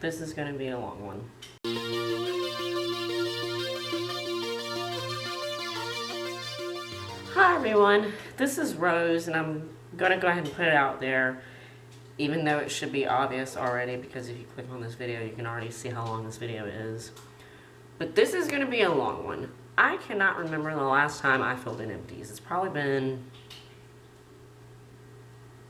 This is going to be a long one. Hi everyone, this is Rose, and I'm going to go ahead and put it out there, even though it should be obvious already, because if you click on this video you can already see how long this video is. But this is going to be a long one. I cannot remember the last time I filled in Empties. It's probably been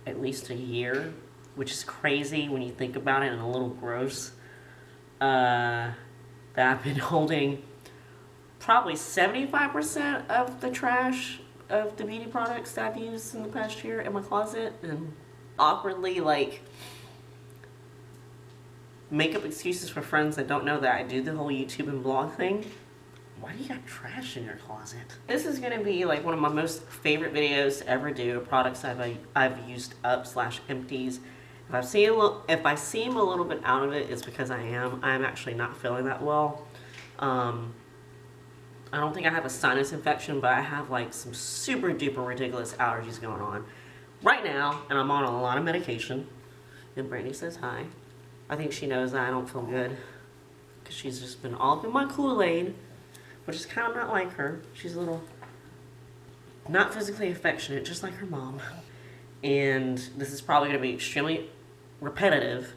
at least a year, which is crazy when you think about it, and a little gross. That I've been holding probably 75% of the trash of the beauty products that I've used in the past year in my closet, and awkwardly like make up excuses for friends that don't know that I do the whole YouTube and blog thing. Why do you got trash in your closet? This is gonna be like one of my most favorite videos to ever do. Products I've used up / empties. If I seem a little bit out of it, it's because I'm actually not feeling that well. I don't think I have a sinus infection, but I have like some super duper ridiculous allergies going on right now, and I'm on a lot of medication. And Brandy says hi. I think she knows that I don't feel good because she's just been all up in my Kool-Aid, which is kind of not like her. She's a little not physically affectionate, just like her mom. And this is probably going to be extremely repetitive,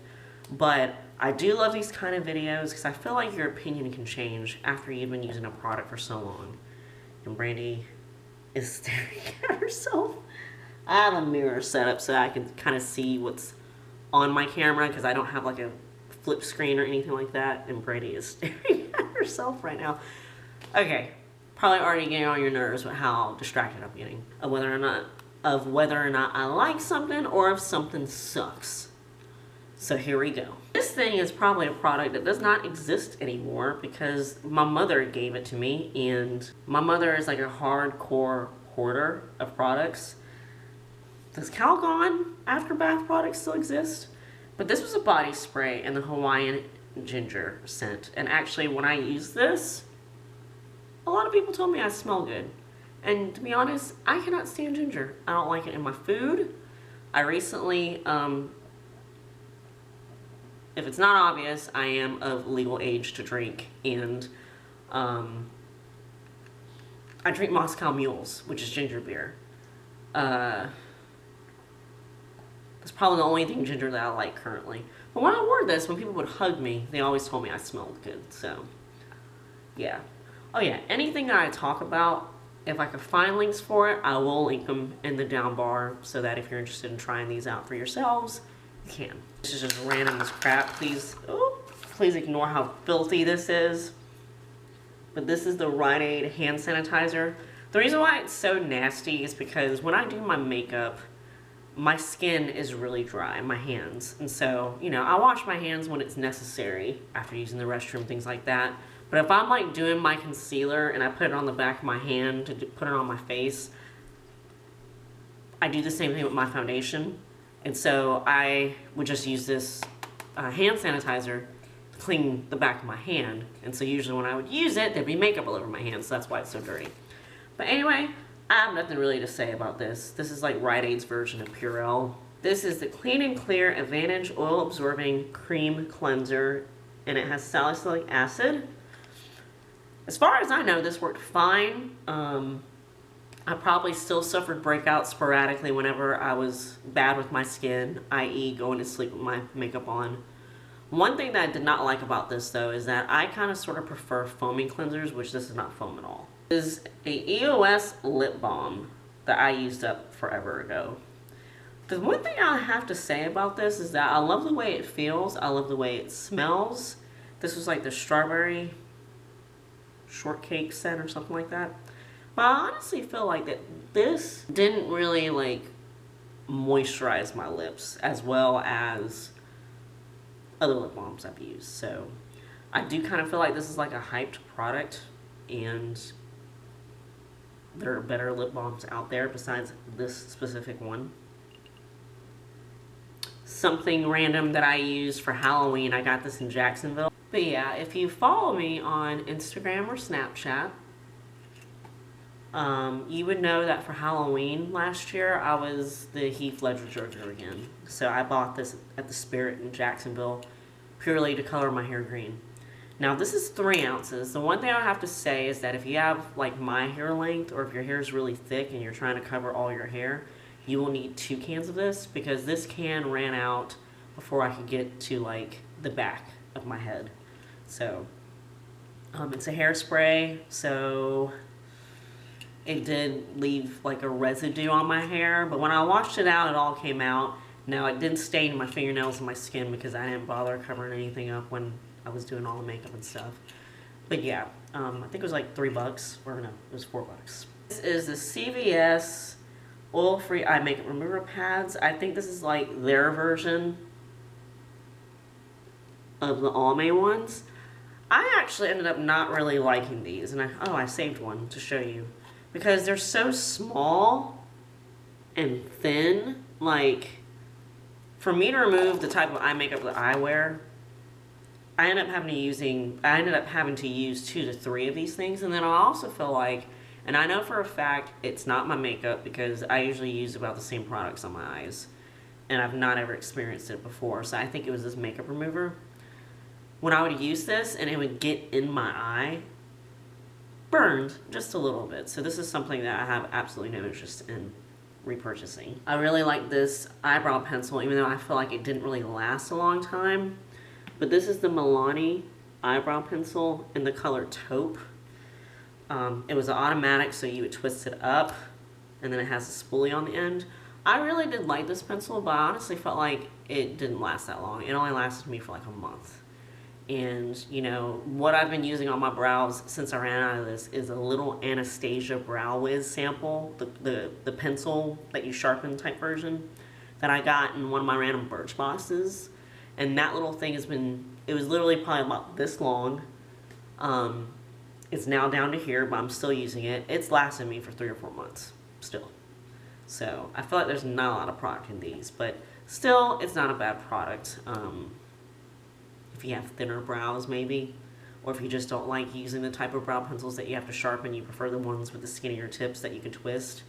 but I do love these kind of videos because I feel like your opinion can change after you've been using a product for so long. And Brandy is staring at herself. I have a mirror set up so I can kind of see what's on my camera because I don't have like a flip screen or anything like that. And Brandy is staring at herself right now. Okay, probably already getting on your nerves with how distracted I'm getting of whether or not I like something or if something sucks. So here we go. This thing is probably a product that does not exist anymore because my mother gave it to me, and my mother is like a hardcore hoarder of products. Does Calgon After Bath products still exist? But this was a body spray in the Hawaiian ginger scent, and actually when I used this, a lot of people told me I smell good. And to be honest, I cannot stand ginger. I don't like it in my food. I recently, if it's not obvious, I am of legal age to drink, and I drink Moscow Mules, which is ginger beer. That's probably the only thing ginger that I like currently. But when I wore this, when people would hug me, they always told me I smelled good, so yeah. Oh yeah, anything that I talk about, if I can find links for it, I will link them in the down bar so that if you're interested in trying these out for yourselves, you can. This is just random as crap. Please ignore how filthy this is. But this is the Rite Aid hand sanitizer. The reason why it's so nasty is because when I do my makeup, my skin is really dry, my hands. And so, you know, I wash my hands when it's necessary after using the restroom, things like that. But if I'm like doing my concealer and I put it on the back of my hand to put it on my face, I do the same thing with my foundation. And so I would just use this hand sanitizer to clean the back of my hand. And so usually when I would use it, there'd be makeup all over my hands, so that's why it's so dirty. But anyway, I have nothing really to say about this. This is like Rite Aid's version of Purell. This is the Clean and Clear Advantage Oil Absorbing Cream Cleanser, and it has salicylic acid. As far as I know, this worked fine. I probably still suffered breakouts sporadically whenever I was bad with my skin, i.e. going to sleep with my makeup on. One thing that I did not like about this, though, is that I kind of sort of prefer foaming cleansers, which this is not foam at all. This is a EOS lip balm that I used up forever ago. The one thing I have to say about this is that I love the way it feels. I love the way it smells. This was like the strawberry shortcake scent or something like that. But I honestly feel like that this didn't really like moisturize my lips as well as other lip balms I've used. So I do kind of feel like this is like a hyped product, and there are better lip balms out there besides this specific one. Something random that I used for Halloween, I got this in Jacksonville. But yeah, if you follow me on Instagram or Snapchat, you would know that for Halloween last year, I was the Heath Ledger Joker again. So I bought this at the Spirit in Jacksonville purely to color my hair green. Now this is 3 ounces. The one thing I have to say is that if you have like my hair length, or if your hair is really thick and you're trying to cover all your hair, you will need 2 cans of this, because this can ran out before I could get to like the back of my head. So it's a hairspray, so it did leave like a residue on my hair, but when I washed it out, it all came out. Now it didn't stain my fingernails and my skin because I didn't bother covering anything up when I was doing all the makeup and stuff. But yeah, I think it was like $3, or no, it was $4. This is the CVS oil-free eye makeup remover pads. I think this is like their version of the Almay ones. I actually ended up not really liking these, and I saved one to show you, because they're so small and thin. Like, for me to remove the type of eye makeup that I wear, I ended up having to use 2 to 3 of these things. And then I also feel like, and I know for a fact it's not my makeup, because I usually use about the same products on my eyes, and I've not ever experienced it before, so I think it was this makeup remover. When I would use this and it would get in my eye, burned just a little bit. So this is something that I have absolutely no interest in repurchasing. I really like this eyebrow pencil, even though I feel like it didn't really last a long time. But this is the Milani eyebrow pencil in the color taupe. It was automatic, so you would twist it up, and then it has a spoolie on the end. I really did like this pencil, but I honestly felt like it didn't last that long. It only lasted me for like a month. And, you know, what I've been using on my brows since I ran out of this is a little Anastasia Brow Wiz sample, the pencil that you sharpen type version that I got in one of my random Birch boxes. And that little thing has been, it was literally probably about this long. It's now down to here, but I'm still using it. It's lasted me for 3 or 4 months still. So I feel like there's not a lot of product in these, but still, it's not a bad product. If you have thinner brows maybe, or if you just don't like using the type of brow pencils that you have to sharpen, you prefer the ones with the skinnier tips that you can twist.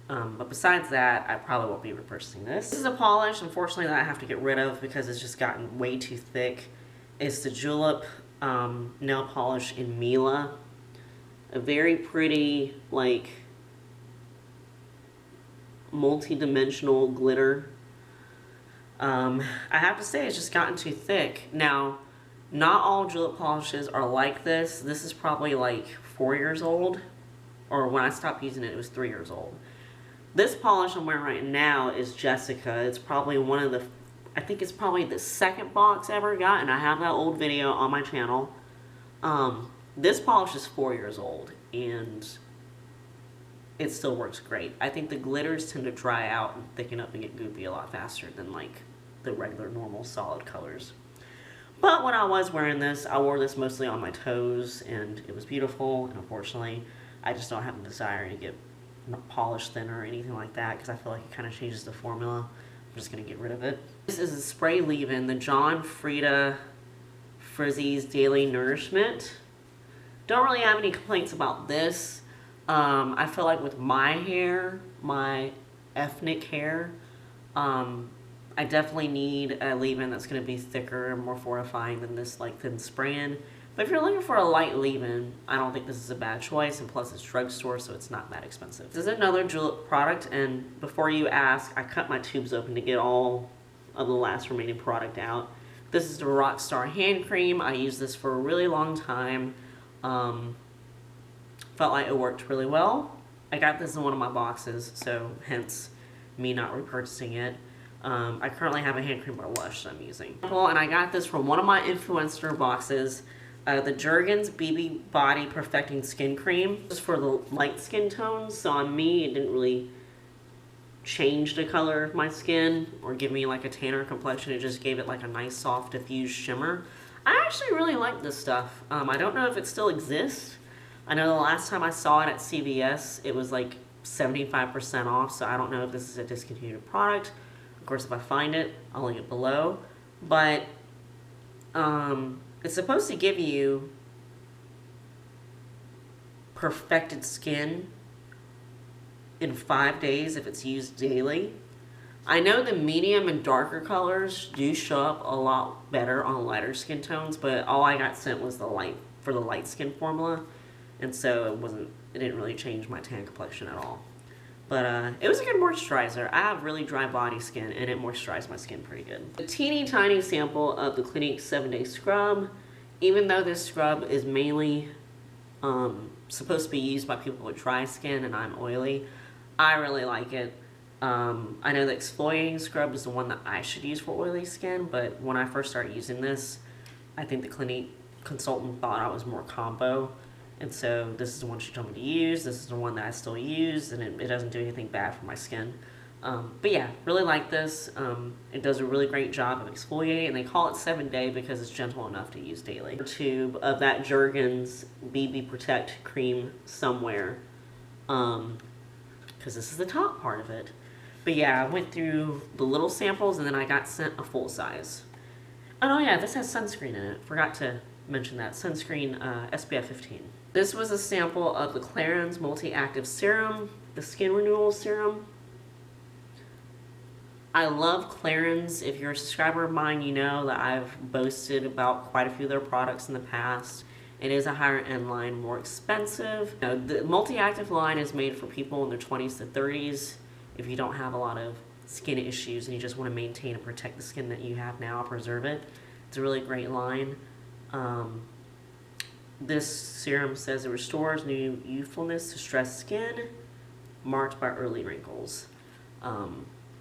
But besides that, I probably won't be repurchasing this. This is a polish, unfortunately, that I have to get rid of because it's just gotten way too thick. It's the Julep nail polish in Mila. A very pretty, like, multi-dimensional glitter. I have to say, it's just gotten too thick. Now, not all Julep polishes are like this. This is probably like 4 years old, or when I stopped using it, it was 3 years old. This polish I'm wearing right now is Jessica. It's probably one of the, I think it's probably the 2nd box I ever got, and I have that old video on my channel. This polish is 4 years old, and it still works great. I think the glitters tend to dry out and thicken up and get goopy a lot faster than like the regular normal solid colors. But when I was wearing this, I wore this mostly on my toes, and it was beautiful, and unfortunately I just don't have the desire to get polish thinner or anything like that, because I feel like it kind of changes the formula. I'm just going to get rid of it. This is a spray leave-in, the John Frieda Frizzy's Daily Nourishment. Don't really have any complaints about this. I feel like with my hair, my ethnic hair, I definitely need a leave-in that's going to be thicker and more fortifying than this like thin spray-in. But if you're looking for a light leave-in, I don't think this is a bad choice, and plus it's drugstore, so it's not that expensive. This is another Julep product, and before you ask, I cut my tubes open to get all of the last remaining product out. This is the Rockstar Hand Cream. I used this for a really long time. Felt like it worked really well. I got this in one of my boxes, so hence me not repurchasing it. I currently have a hand cream by Lush that I'm using. And I got this from one of my influencer boxes. The Jergens BB Body Perfecting Skin Cream. This is for the light skin tones, so on me it didn't really change the color of my skin or give me like a tanner complexion. It just gave it like a nice soft diffused shimmer. I actually really like this stuff. I don't know if it still exists. I know the last time I saw it at CVS it was like 75% off, so I don't know if this is a discontinued product. Of course, if I find it, I'll link it below. But it's supposed to give you perfected skin in 5 days if it's used daily. I know the medium and darker colors do show up a lot better on lighter skin tones, but all I got sent was the light skin formula, and so it didn't really change my tan complexion at all. But it was a good moisturizer. I have really dry body skin, and it moisturized my skin pretty good. A teeny tiny sample of the Clinique 7-Day Scrub. Even though this scrub is mainly supposed to be used by people with dry skin and I'm oily, I really like it. I know the exfoliating scrub is the one that I should use for oily skin, but when I first started using this, I think the Clinique consultant thought I was more combo. And so this is the one she told me to use. This is the one that I still use, and it doesn't do anything bad for my skin. But yeah, really like this. It does a really great job of exfoliating, and they call it 7-Day because it's gentle enough to use daily. A tube of that Jergens BB Protect cream somewhere, because this is the top part of it. But yeah, I went through the little samples, and then I got sent a full size. And oh yeah, this has sunscreen in it. Forgot to mention that. Sunscreen SPF 15. This was a sample of the Clarins Multi-Active Serum, the Skin Renewal Serum. I love Clarins. If you're a subscriber of mine, you know that I've boasted about quite a few of their products in the past. It is a higher end line, more expensive. You know, the multi-active line is made for people in their 20s to 30s. If you don't have a lot of skin issues and you just want to maintain and protect the skin that you have now, preserve it. It's a really great line. This serum says it restores new youthfulness to stressed skin marked by early wrinkles. I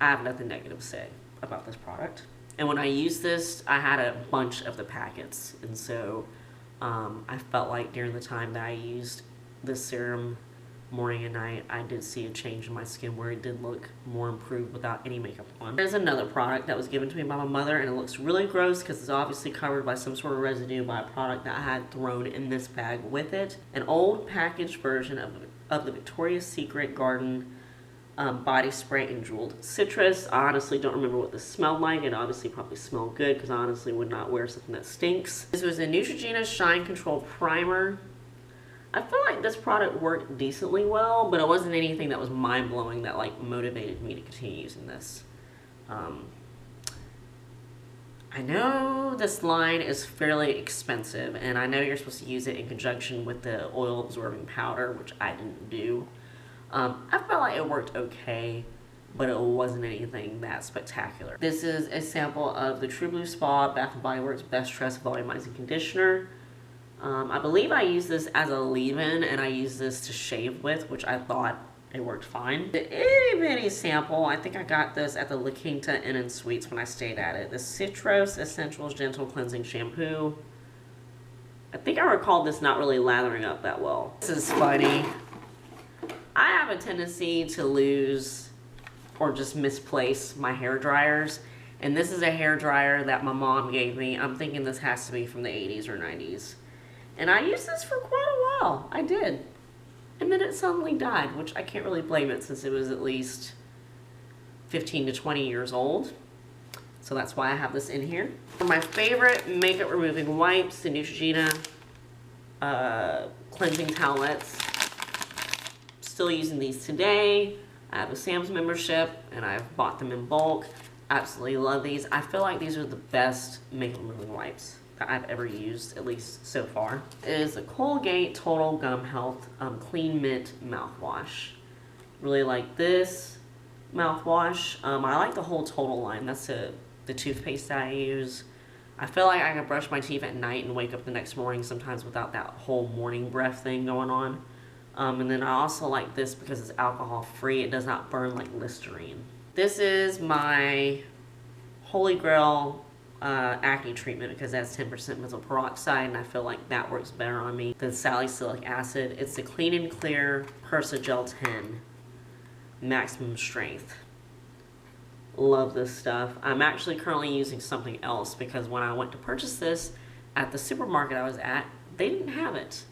have nothing negative to say about this product. And when I used this, I had a bunch of the packets. And so I felt like during the time that I used this serum morning and night, I did see a change in my skin where it did look more improved without any makeup on. There's another product that was given to me by my mother, and it looks really gross because it's obviously covered by some sort of residue by a product that I had thrown in this bag with it. An old packaged version of the Victoria's Secret Garden body spray in jeweled citrus. I honestly don't remember what this smelled like. It obviously probably smelled good because I honestly would not wear something that stinks. This was a Neutrogena Shine Control Primer. I feel like this product worked decently well, but it wasn't anything that was mind-blowing that like motivated me to continue using this. I know this line is fairly expensive, and I know you're supposed to use it in conjunction with the oil-absorbing powder, which I didn't do. I felt like it worked okay, but it wasn't anything that spectacular. This is a sample of the True Blue Spa Bath & Body Works Best Tress Volumizing Conditioner. I believe I used this as a leave-in, and I used this to shave with, which I thought it worked fine. The itty bitty sample, I think I got this at the La Quinta Inn & Suites when I stayed at it. The Citrus Essentials Gentle Cleansing Shampoo. I think I recall this not really lathering up that well. This is funny. I have a tendency to lose or just misplace my hair dryers. And this is a hair dryer that my mom gave me. I'm thinking this has to be from the 80s or 90s. And I used this for quite a while. I did. And then it suddenly died, which I can't really blame it since it was at least 15 to 20 years old. So that's why I have this in here. For my favorite makeup removing wipes, the Neutrogena cleansing towelettes. Still using these today. I have a Sam's membership and I've bought them in bulk. Absolutely love these. I feel like these are the best makeup removing wipes that I've ever used, at least so far. It is a Colgate Total Gum Health Clean Mint mouthwash. Really like this mouthwash. I like the whole Total line. That's the toothpaste that I use. I feel like I can brush my teeth at night and wake up the next morning sometimes without that whole morning breath thing going on. And then I also like this because it's alcohol free. It does not burn like Listerine. This is my Holy Grail acne treatment because that's 10% methyl peroxide, and I feel like that works better on me than salicylic acid. It's the Clean and Clear Persa Gel 10 Maximum Strength. Love this stuff. I'm actually currently using something else because when I went to purchase this at the supermarket I was at, they didn't have it.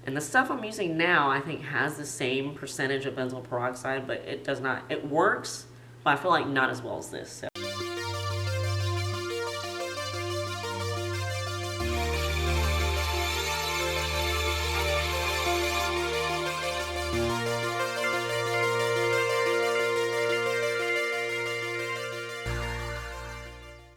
And the stuff I'm using now I think has the same percentage of benzoyl peroxide, but it does not. It works, but I feel like not as well as this. So